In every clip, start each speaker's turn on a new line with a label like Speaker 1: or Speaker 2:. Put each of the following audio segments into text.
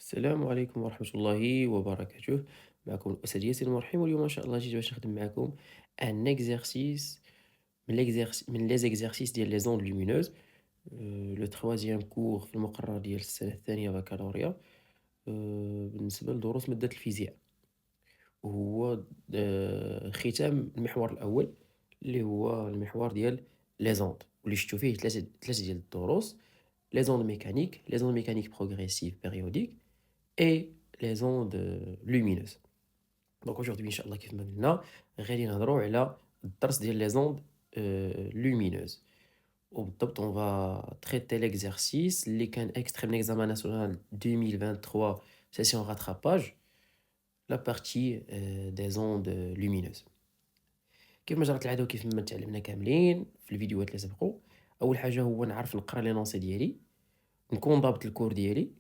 Speaker 1: السلام عليكم ورحمة الله وبركاته. معكم الأستاذ ياسين مرحبا. واليوم إن شاء الله جيت باش نخدم معكم ان اكزرسيس من لي زيكزارسيس ديال لي زوند لومينوز، لو تخوازيام كور في المقرر ديال السنة الثانية بكالوريا، بالنسبة لدروس مادة الفيزياء. وهو ختام المحور الأول اللي هو المحور ديال لي زوند، واللي شفتو فيه ثلاثة ديال الدروس: لي زوند ميكانيك بروغريسيف بيريوديك et les ondes lumineuses. Donc aujourd'hui, Inch'Allah, كيف ما قلنا غادي نهضروا على الدرس ديال les ondes lumineuses. وبالضبط on va traiter l'exercice اللي كان extrait من examen national 2023 session rattrapage, la partie des ondes lumineuses. كيف ما جرت العادة وكيف ما تعلمنا كاملين في الفيديوهات اللي سبقوا، اول حاجه هو نعرف نقرا لي نونسي ديالي، نكون ضابط الكور ديالي،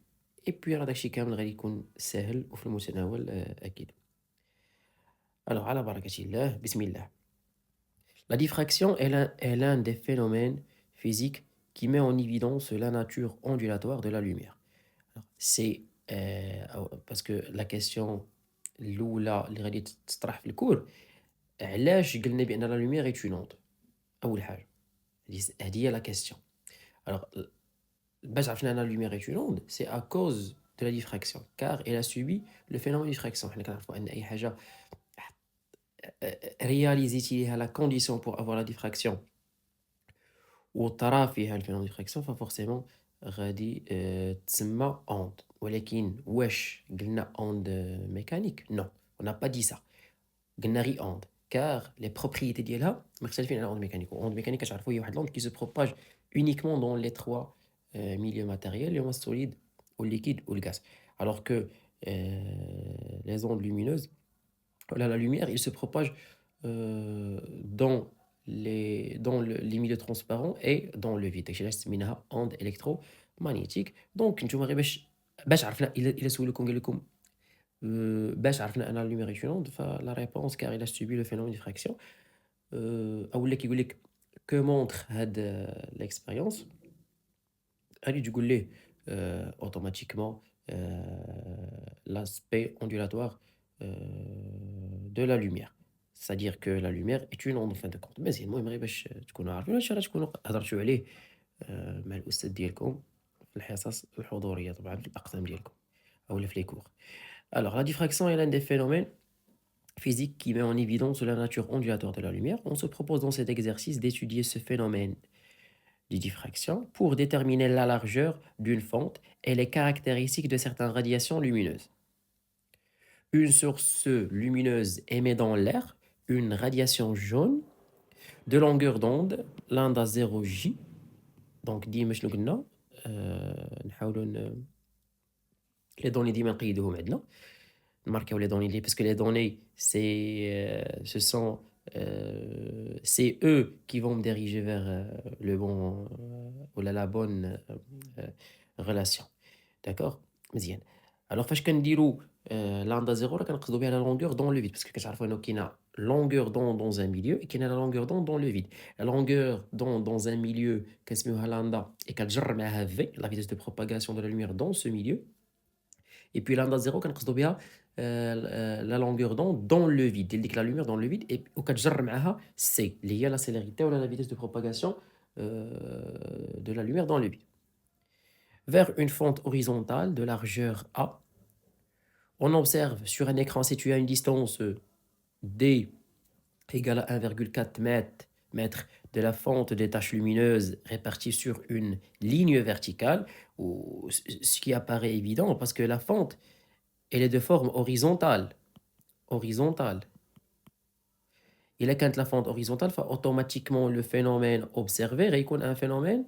Speaker 1: اي بوي راه داكشي كامل غادي يكون ساهل وفي المتناول اكيد. الوغ على بركة الله، بسم الله. La diffraction est l'un des phénomènes physiques qui met en évidence la nature ondulatoire de la lumière. Alors, c'est parce que la question الأولى اللي غادي تطرح في الكور: علاش قلنا بأن لا lumière est une onde؟ أول حاجة هذه هي la question. Alors, باش عرفنا أن la lumière est une onde, c'est à cause de la diffraction, car elle a subi le phénomène de diffraction. حنا كنعرفوا أن أي حاجة réaliser la condition pour avoir la diffraction وطرا فيها الفينومين ديفراكسيون ففورسيمون غادي تسمى اوند. ولكن واش قلنا اوند ميكانيك؟ نو، on n'a pas dit ça. قلنا غير اوند كار لي بروبريتي ديالها مختلفين على اوند ميكانيك. اوند ميكانيك كتعرفوا هي واحد لوند كي سو بروباج uniquement dans les trois milieux matériels اللي هما السوليد والليكيد والغاز. alors que les ondes lumineuses, la lumière, il se propage dans les milieux transparents et dans le vide. داكشي علاش سميناها onde électromagnétique. دونك نتوما غير باش عرفنا الا سولكم قال لكم باش عرفنا ان لا lumière est une onde، فلا ريبونس car il a subi le phénomène de diffraction. اولا كيقول لك que montre هاد l'expérience، غادي تقول ليه automatiquement l'aspect ondulatoire de la lumière. C'est-à-dire que la lumière est une onde en fin de compte. مزيان، المهم غير باش تكونوا عارفين هادشي راه تكونوا هضرتوا عليه مع الأستاذ ديالكم في الحصص الحضورية طبعًا في الأقسام ديالكم أولا في les cours. Alors la diffraction est l'un des phénomènes physiques qui met en évidence la nature ondulatoire de la lumière. On se propose dans cet exercice d'étudier ce phénomène de diffraction pour déterminer la largeur d'une fente et les caractéristiques de certaines radiations lumineuses. Une source lumineuse émet dans l'air une radiation jaune de longueur d'onde lambda 0J. Donc ديما شنو قلنا نحاولوا les données ديما نقيدوهم عندنا، نماركاو les données parce que les données ce sont c'est eux qui vont me diriger vers le bon ou la bonne relation. D'accord. مزيان. alors فاش كنديروا lambda 0 راه كنقصدوا بها la longueur dans le vide parce que كتعرفوا انه كاينه longueur dans un milieu et كاينه la longueur dans le vide. La longueur dans un milieu كنسميوها lambda et كتجر معاها v, la vitesse de propagation de la lumière dans ce milieu. Et puis lambda 0 كنقصدوا بها la longueur d'onde dans le vide ديال ديك la lumière dans le vide et وكتجر معاها c اللي هي la célérité ولا la vitesse de propagation de la lumière dans le vide. Vers une fente horizontale de largeur A, on observe sur un écran situé à une distance D égale à 1,4 mètres de la fente des taches lumineuses réparties sur une ligne verticale, ce qui apparaît évident parce que la fente, elle est de forme horizontale. Horizontale. Et là, quand la fente horizontale, automatiquement le phénomène observé est un phénomène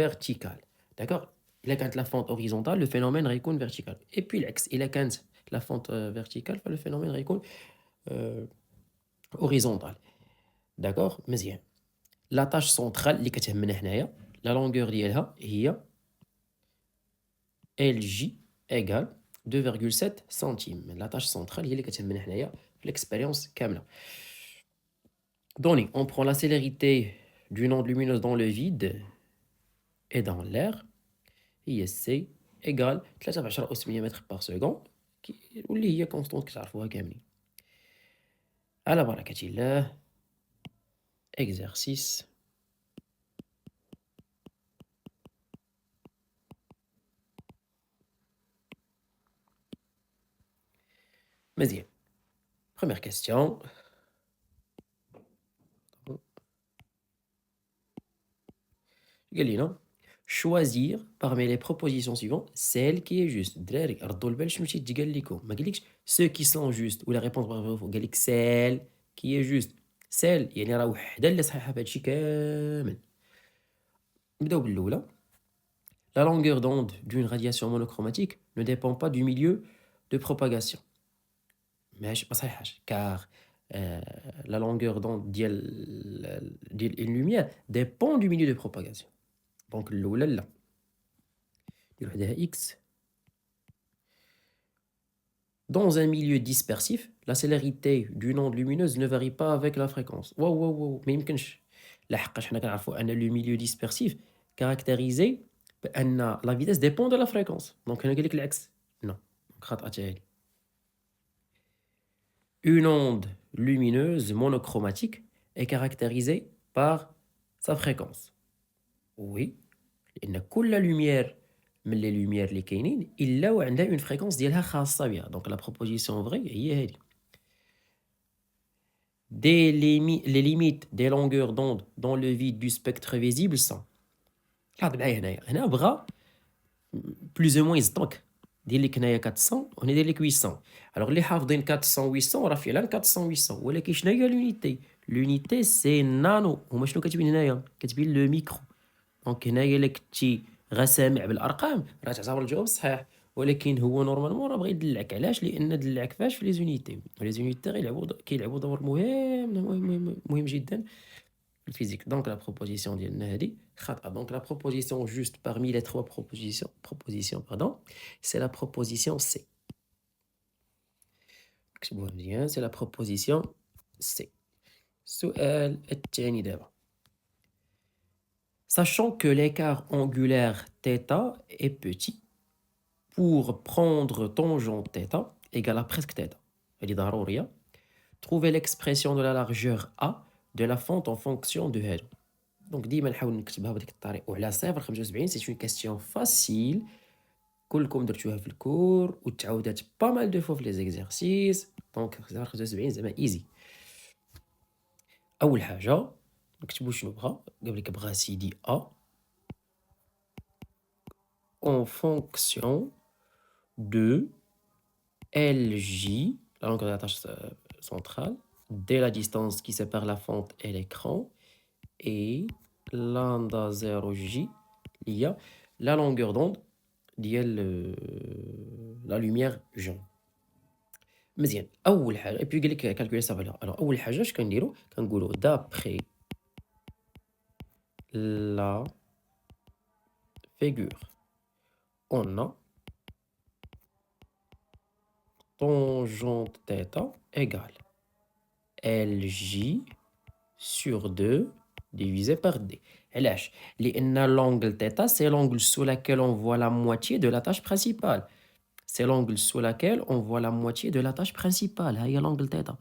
Speaker 1: vertical. D'accord. Il a quand la fente horizontale, le phénomène est vertical. Et puis l'axe, il a quand la fente verticale, le phénomène est horizontal. D'accord. مزيان. La tâche centrale اللي كتهمنا هنايا la longueur ديالها هي LJ égale 2,7 centimes. La tâche centrale هي اللي كتهمنا هنايا في l'expérience كاملة. Donc, on prend la célérité d'une onde lumineuse dans le vide et dans l'air. هي C égale 13 أس 100 متر par seconde واللي هي كونستونت كتعرفوها كاملين. على بركة الله. exercice مزيان. première question. قال لينا choisir parmi les propositions suivantes celle qui est juste. الدراري ردوا البال شنو تيتقال لكم، ما قالكش ceux qui sont juste ولا réponse قال لك celle qui est juste. celle يعني راه وحده اللي صحيحه في هادشي كامل. نبداو بالاولى. La longueur d'onde d'une radiation monochromatique ne dépend pas du milieu de propagation. ماشي ما صحيحاش car la longueur d'onde ديال une lumière dépend du milieu de propagation. Donc الاولى لا. نديرو وحدها x. Dans un milieu dispersif, la célérité d'une onde lumineuse ne varie pas avec la fréquence. واو واو واو ما يمكنش. لحقاش حنا كنعرفوا ان le milieu dispersif caractérisé بان la vitesse dépend de la fréquence. Donc هنا قال لك العكس. Non. خاطئه حتى هذه. Une onde lumineuse monochromatique est caractérisée par sa fréquence. Oui, لأن كل lumière من les lumières اللي كاينين إلا وعندها une fréquence ديالها خاصة بها. Donc la proposition vraie هي هذه. Les limites des longueurs d'onde dans le vide du spectre visible sont. لاحظ معايا هنا بغا plus ou moins يصدمك. دير لك هنايا 400 وهنا داير لك 800. الوغ اللي حافظين 400 800 راه فعلا 400 800 ولكن شنو هي لونيتي؟ لونيتي سي نانو. هما شنو كتبين هنايا؟ كتبين لو ميكرو. دونك هنايا الا كنتي غا سامع بالارقام راه تعتبر الجواب صحيح، ولكن هو نورمالمون راه بغا يدلعك. علاش؟ لان دلعك فاش في لي زونيتي. لي زونيتي كيلعبوا دور مهم جدا في الفيزيك. دونك لا بروبوزيسيون ديالنا هذه خاطئه. دونك لا بروبوزيسيون جوست parmi les trois propositions pardon c'est la proposition C. اكتبوها مزيان. c'est la proposition C. السؤال الثاني دابا. Sachant que l'écart angulaire θ est petit, pour prendre tangente θ égale à presque θ, elle est ضرورية, trouver l'expression de la largeur A de la fente en fonction de L. Donc ديما نحاول نكتبها بهذيك الطريقة وعلى 0.75. سي اون كاستيون فاسيل كلكم درتوها في الكور وتعاودات با مال دو فوا في لي زيكزارسيس. دونك 0.75 زعما ايزي. اول حاجة نكتبو شنو بغا. قبل لك بغا سيدي A en fonction de LJ, la longueur de la tâche centrale, dès la distance qui sépare la fente et l'écran, et lambda 0J, il y a la longueur d'onde ديال la lumière jaune. مزيان. اول حاجه اي بي قال لك كالكولي سا فالور. الوغ اول حاجه اش كنديرو؟ كنقولوا d'après la figure on a tangente θ égale LJ sur 2 divisé par D. علاش؟ لأن l'angle θ c'est l'angle sous laquelle on voit la moitié de la tâche principale. C'est l'angle sous laquelle on voit la moitié de la tâche principale. هي l'angle θ.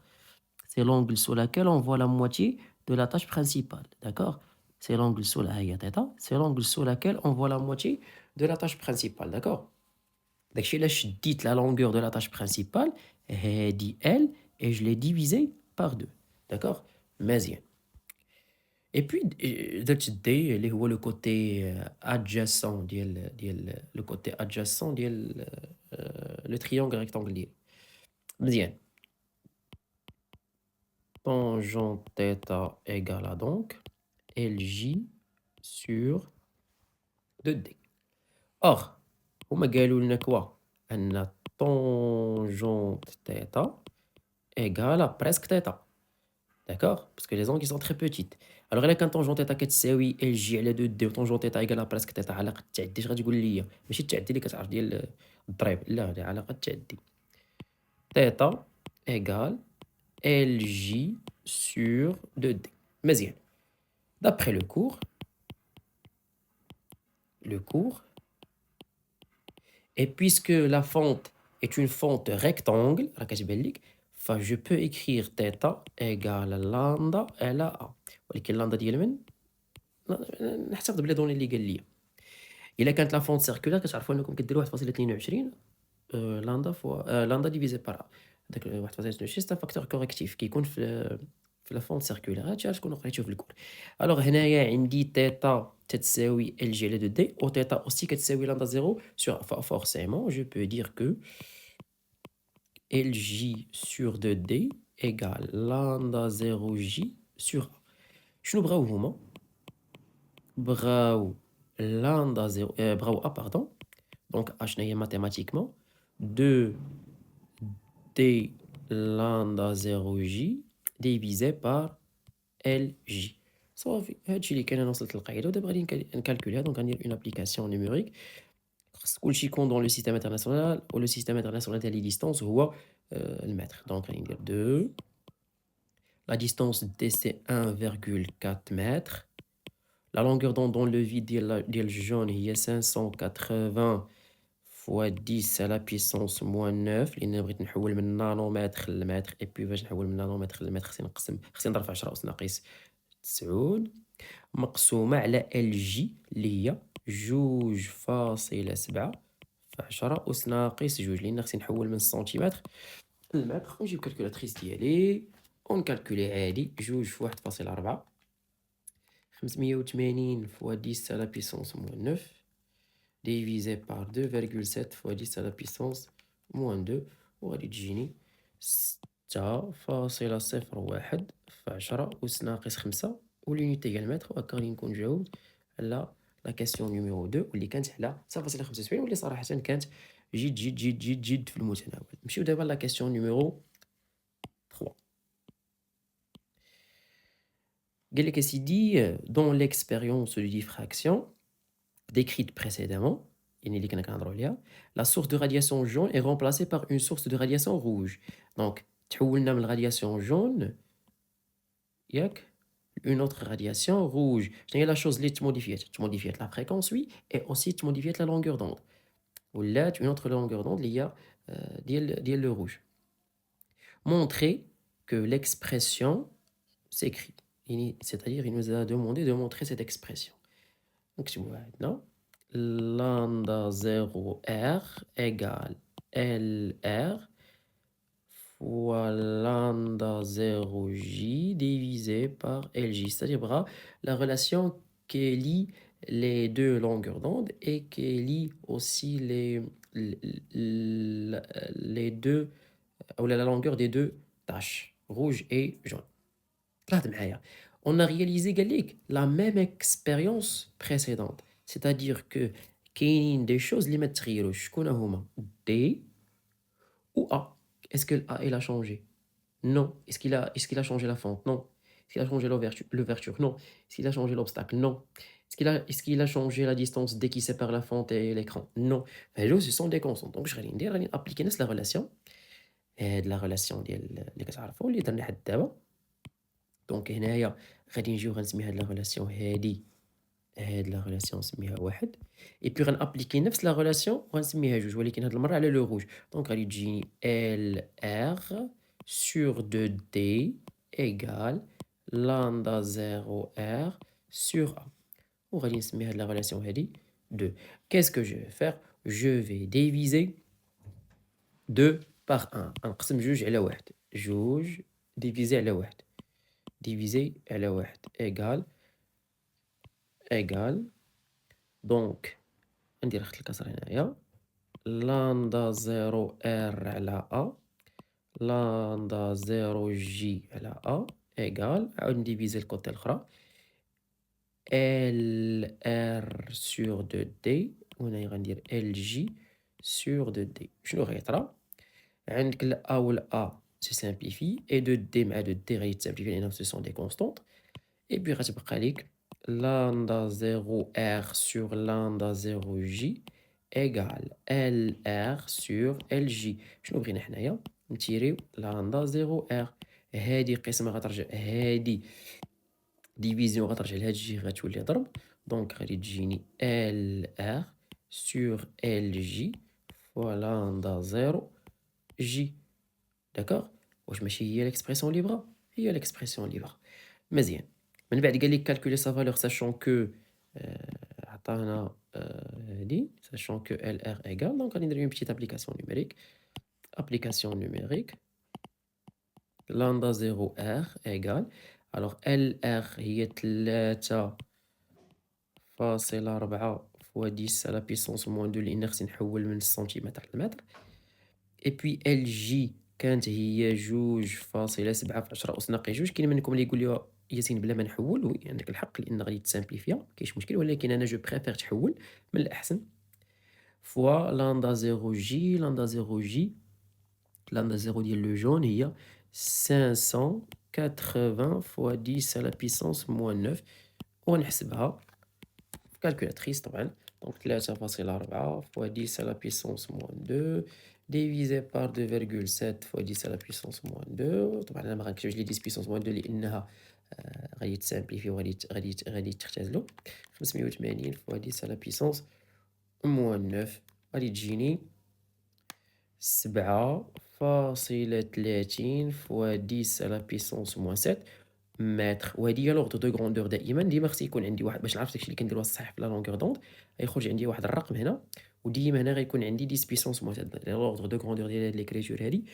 Speaker 1: C'est l'angle sous laquelle on voit la moitié de la tâche principale. D'accord? C'est l'angle sous la θ. C'est l'angle sous laquelle on voit la moitié de la tâche principale. D'accord? Donc, je dis la longueur de la tâche principale, dit L, et je l'ai divisé par 2. D'accord? Mazien. Et puis, اللي هو le côté adjacent le côté adjacent le triangle rectangulaire. مزيان. Tangente θ égale à donc LJ sur 2D. Or, هما قالوا لنا كوا أن tangente θ égale à presque θ. D'accord? Parce que les angles sont très petites. Alors là, quand tangente θ كتساوي LJ على 2D و tangente θ égale à presque θ، علاقة التعدي اش غتقول لي؟ ماشي التعدي اللي كتعرف ديال الضريب، لا هذه علاقة التعدي. θ égale LJ sur 2D. مزيان. D'après le cours, Et puisque la fente est une fente rectangle, je peux écrire θ égale lambda على A. ولكن lambda ديال من نحتفظ بلا دوني اللي قال لي. إلا كانت لا فونت سيركولار كتعرفوا أنكم كديروا 1.22 lambda fois lambda divisé par A. هذاك 1.22 c'est un facteur correctif كيكون في لا فونت سيركولار. هادشي غتكونوا قريتوه في الكور. الوغ هنايا عندي θ تتساوي ال جي على دو دي و θ aussi كتساوي lambda 0 sur forcément je peux dire que LJ sur 2D égale lambda 0J sur A. شنو بغاو هما؟ بغاو lambda 0 بغاو A pardon. Donc A شنو هي mathématiquement 2D lambda 0J divisé par LJ. صافي هادشي اللي كان. انا وصلت للقاعده ودابا غادي نكالكوليها. دونك غندير اون ابليكاسيون نيميريك. خص كلشي يكون دون لو سيستيم انترناسيونال ولو سيستيم انترناسيونال ديال لي ديستونس هو المتر. دونك غادي ندير 2. La distance D c'est 1,4 mètres. La longueur d'onde dans le vide ديال الجون هي 580 fois 10 à la puissance moins 9 لأن بغيت نحول من نانومتر للمتر. اي بي باش نحول من نانومتر للمتر خصني نضرب في 10 أس ناقص 9 مقسومة على ال جي اللي هي 2.7 في 10 أس ناقص 2 لأن خصني نحول من السنتيمتر للمتر. ونجيب كالكولاتريس ديالي ونكالكولي عادي. 2 في 1.4 580 fois 10 à la puissance moins 9 divisé par 2,7 fois 10 à la puissance moins 2 وغادي تجيني 6.01 في 10 أس ناقص 5 واليونيتي هي المتر. وهكا غادي نكون جاوبت على لا كاستيون نيميرو 2 واللي كانت على 9.75 واللي صراحة كانت جد في المتناول. نمشيو دابا لا كاستيون نيميرو 3. قال لك سيدي dans l'expérience de diffraction décrite précédemment اللي كنا كنهضروا عليها la source de radiation jaune est remplacée par une source de radiation rouge. donc تحولنا من radiation jaune ياك une autre radiation rouge. شنو هي لا شوز اللي تموديفيات لا فريكونس وي اي اوسي تموديفيات لا لونغور دوند ولات une autre longueur d'onde اللي هي ديال لو rouge. montrer que l'expression s'écrit. C'est-à-dire il nous a demandé de montrer cette expression. Donc tu vois maintenant lambda 0R égale LR fois lambda 0J divisé par LJ. C'est-à-dire la relation qui lie les deux longueurs d'onde et qui lie aussi les deux, ou la longueur des deux taches, rouge et jaune. On a réalisé la même expérience précédente. C'est-à-dire que كاينين des choses اللي ما تغيروش. شكون هما D ou A. Est-ce que A il a changé? Non. Est-ce qu'il a changé la fente? Non. Est-ce qu'il a changé l'ouverture? Non. Est-ce qu'il a changé l'obstacle? Non. Est-ce qu'il a changé la distance D qui sépare la fente et l'écran? Non. Ce sont des constantes. Donc je vais appliquer la relation. Et de la relation اللي كتعرفوا اللي درنا حد دابا. دونك هنايا غادي نجيو غنسمي هاد لا ريلاسيون هادي هاد لا ريلاسيون نسميها واحد اي بي غنابليكي نفس لا ريلاسيون وغنسميها جوج ولكن هاد المره على لو روج. دونك غادي تجيني ال ار sur 2D égale lambda 0R sur A. وغادي نسمي هاد لا ريلاسيون هادي 2. Qu'est-ce que je vais faire? Je vais diviser 2 par 1. نقسم جوج على واحد. جوج divisé على واحد divisé على واحد égal donc ندير خط الكسر هنايا lambda 0 R على A lambda 0 J على A égal عاود نديفيزي الكوتي الأخرى L R sur 2D وهنايا غندير L J sur 2D. شنو غيطرا؟ عندك ال A و ال A se simplifie et 2D مع 2D غادي تسامبليفي لأنهم ce sont des constantes et puis غتبقى ليك lambda 0R sur lambda 0J égale LR sur LJ. شنو بغينا حنايا؟ نتيريو lambda 0R. هادي قسمة غترجع هادي ديفيزيون غترجع لهاد الجهة غتولي ضرب. دونك غادي تجيني LR sur LJ fois lambda 0 j. D'accord. واش ماشي هي l'expression libre هي l'expression libre. مزيان. من بعد قال لك calculer sa valeur sachant que عطانا هادي sachant que LR égale donc غادي ندير une petite application numérique. Application numérique lambda 0 R égale alors LR هي 3 فاصل 4 fois 10 à la puissance moins 2 لأن خصني نحول من السنتيمتر للمتر. et puis LJ كانت هي 2.7 في 10 أس ناقص 2. كاين منكم اللي يقول لي ياسين بلا ما نحول، وي عندك الحق لأن غادي تسامبليفيا مكاينش مشكل، ولكن أنا جو بريفير تحول من الأحسن. فوا لامدا 0 جي لامدا 0 جي لامدا 0 ديال لو جون هي 580 fois 10 à la puissance moins 9 ونحسبها في calculatrice طبعا. donc 3.4 fois 10 à la puissance moins 2 divisé par 2,7 fois 10 à la puissance moins 2. طبعا انا ما غنكتبش لي 10 puissance moins 2 لانها غادي تسامبليفي وغادي تختزلو. 580 fois 10 à la puissance moins 9 غادي تجيني 7.30 fois 10 à la puissance moins 7 متر. وهذه هي لوغدو دو غروندور. ديما خص يكون عندي واحد باش نعرف داكشي اللي كنديرو الصحيح في لا لونغور دوند. غيخرج عندي واحد الرقم هنا، وديما هنا غيكون عندي 10 بيسونس موان 7. لوغدو دو غروندور ديال هاد ليكريتور هادي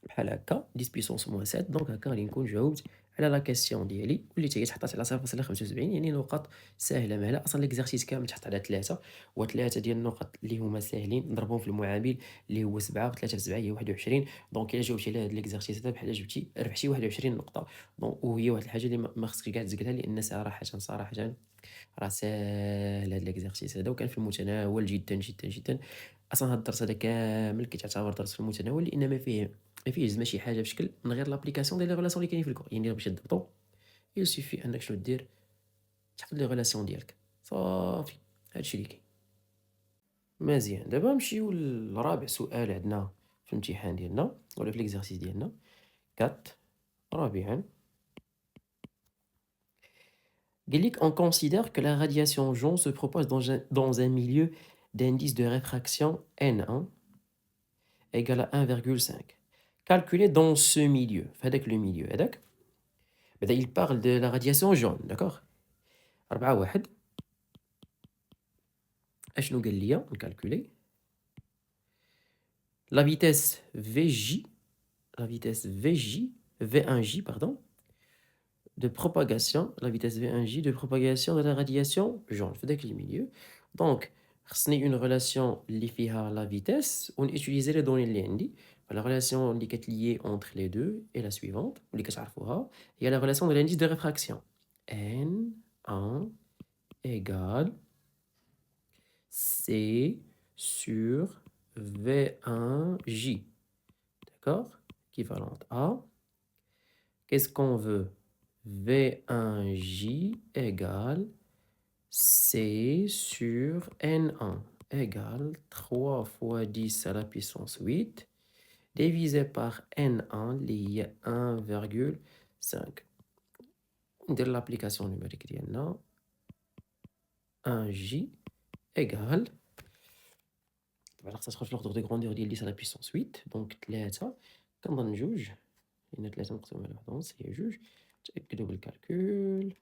Speaker 1: بحال هكا 10 بيسونس موان 7. دونك هكا غادي نكون جاوبت على لا كاستيون ديالي واللي حتى هي تحطات على 0.75، يعني نقاط ساهله مهله. اصلا ليكزارسيس كامل تحط على 3 و3 ديال النقط اللي هما ساهلين نضربهم في المعامل اللي هو 7 و3 في 7 هي 21. دونك الا جاوبتي على هاد ليكزارسيس هذا بحال جبتي ربحتي 21 نقطه. دونك وهي واحد الحاجه اللي ما خصكش كاع تزقلها لان صراحه راه ساهل هاد ليكزارسيس هذا وكان في المتناول جدا جدا جدا. اصلا هاد الدرس هذا كامل كيتعتبر درس في المتناول لان ما فيه زعما شي حاجه بشكل من غير لابليكاسيون ديال لي غولاسيون اللي كاينين في الكور. يعني باش تضبطو يسوفي انك شنو دير تحفظ لي غولاسيون ديالك صافي. هادشي اللي كاين. مزيان. دابا نمشيو لرابع سؤال عندنا في الامتحان ديالنا ولا في ليكزارسيس ديالنا 4 رابعا. قال لك on considère que la radiation jaune se propage dans un milieu d'indice de réfraction N1 égale à 1,5. Calculé dans ce milieu. هذاك le milieu هذاك. بدأ il parle de la radiation jaune, d'accord. 4 اشنو قال لي نكالكولي la vitesse VJ V1J pardon de propagation, la vitesse V1J de propagation de la radiation jaune في داك le milieu. donc خصني une relation اللي فيها la vitesse ونutiliser les données اللي عندي. la relation اللي كتليي entre les deux est la suivante واللي كتعرفوها هي la relation de l'indice de réfraction N1 égale C sur V1J, d'accord, équivalente à, qu'est-ce qu'on veut, V1J égale C sur N1 égale 3 fois 10 à la puissance 8 divisé par N1 lié 1,5. ندير l'application numérique ديالنا 1J égale طبعا خصها تخرج لوغدور دو غروندور ديال 10 على بيسونس 8. دونك 3 كنظن 2 لأن 3 مقسومة على 1 هي 2. تأكدوا بالكالكول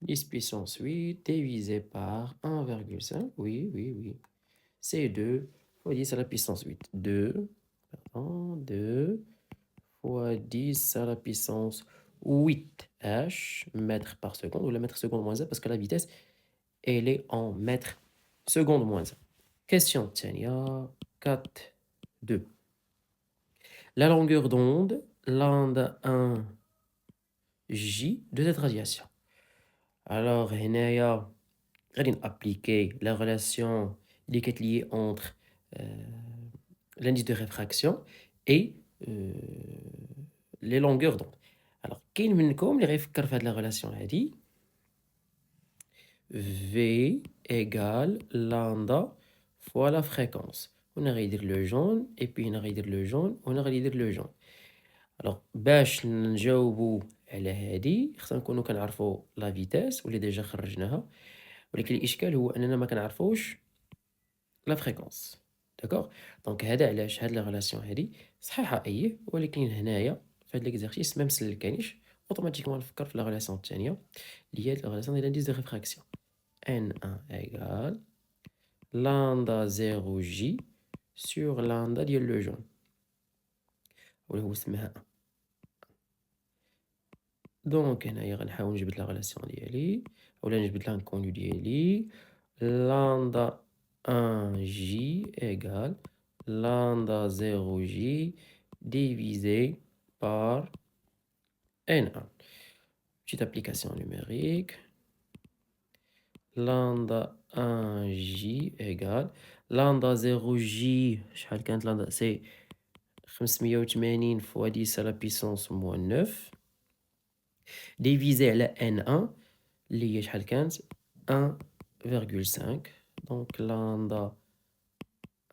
Speaker 1: 10 puissance 8 divisé par 1,5. Oui. C'est 2 fois 10 à la puissance 8. 2 fois 10 à la puissance 8 H mètres par seconde, ou la mètre seconde moins 1 parce que la vitesse elle est en mètres seconde moins 1. Question الثانية 4.2. La longueur d'onde lambda 1 J de cette radiation. Alors هنايا غادي نابليكي la relation اللي كتليي entre l'indice de réfraction et les longueurs d'onde. alors كاين منكم اللي غيفكر في هاد la relation هادي V égale lambda fois la fréquence. هنا غيدير لو جون et puis هنا غيدير لو جون وهنا غيدير لو جون. alors باش نجاوبو على هادي خصنا نكونو كنعرفو لا فيتاس واللي ديجا خرجناها، ولكن الاشكال هو اننا ما كنعرفوش لا فريكونس. داكوغ. دونك هذا علاش هاد لا ريلاسيون هادي صحيحة أييه، ولكن هنايا في هاد ليكزارسيس ما مسلكانيش، أوتوماتيكمون نفكر في لا ريلاسيون التانية اللي هي لا ريلاسيون ديال لانديس دو ريفراكسيون. N1 égale lambda 0 J sur lambda ديال لو جون، ولا هو سماها 1. دونك هنايا غنحاول نجبد لا ريلاسيون ديالي اولا نجبد لانكونيو ديالي. لامدا 1 J égale lambda 0 J divisé par N1. Petite application numérique. Lambda 1 J égale lambda 0 J شحال كانت lambda c'est 580 fois 10 à la puissance moins 9 divisé على N1 اللي هي شحال كانت 1,5. donc lambda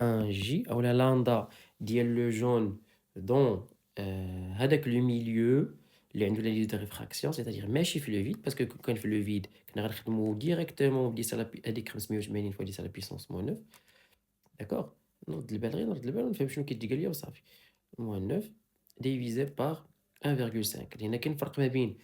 Speaker 1: 1 J اولا lambda ديال لو جون دون هذاك لو ميليو اللي عنده لا ليست دو ريفراكسيون، سيتادير ماشي في لو فيد، باسكو كون كان في لو فيد كنا غنخدمو ديريكتومون ب 10 على هذيك 580 فوا 10 على بيسونس موان 9. داكوغ. نرد البال غير نرد البال ونفهم شنو كيتقال ليا وصافي. موان 9 ديفيزي بار 1,5. هنا كاين فرق ما بين،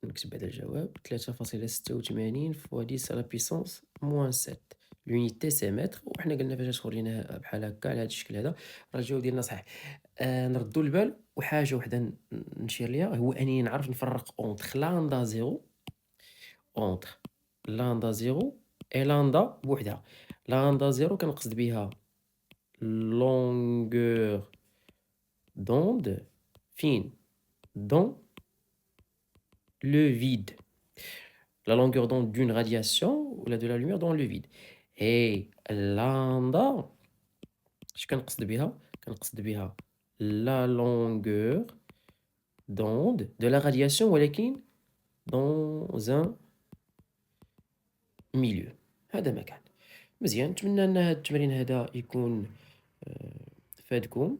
Speaker 1: نكتب بعدا الجواب 3.86 فوا 10 على بيسونس موان 7. لونيتي سي متر، وحنا قلنا فاش خرجيناها بحال هكا على هذا الشكل هذا راه الجواب ديالنا صحيح. نردوا البال وحاجه وحده نشير ليها، هو انني نعرف نفرق اونتر لاندا زيرو، اونتر لاندا زيرو اي لاندا بوحدها. لاندا زيرو كنقصد بها لونغور دوند فين دون le vide, la longueur d'onde d'une radiation ou de la lumière dans le vide. Et lambda, je كنقصد بها la longueur d'onde de la radiation ولكن dans un milieu. هذا ما كان مزيان. نتمنى ان هذا التمرين هذا يكون فادكم.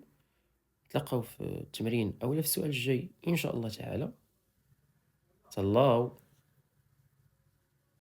Speaker 1: تلقاو في التمرين اولا في السؤال الجاي ان شاء الله تعالى. تهلاو.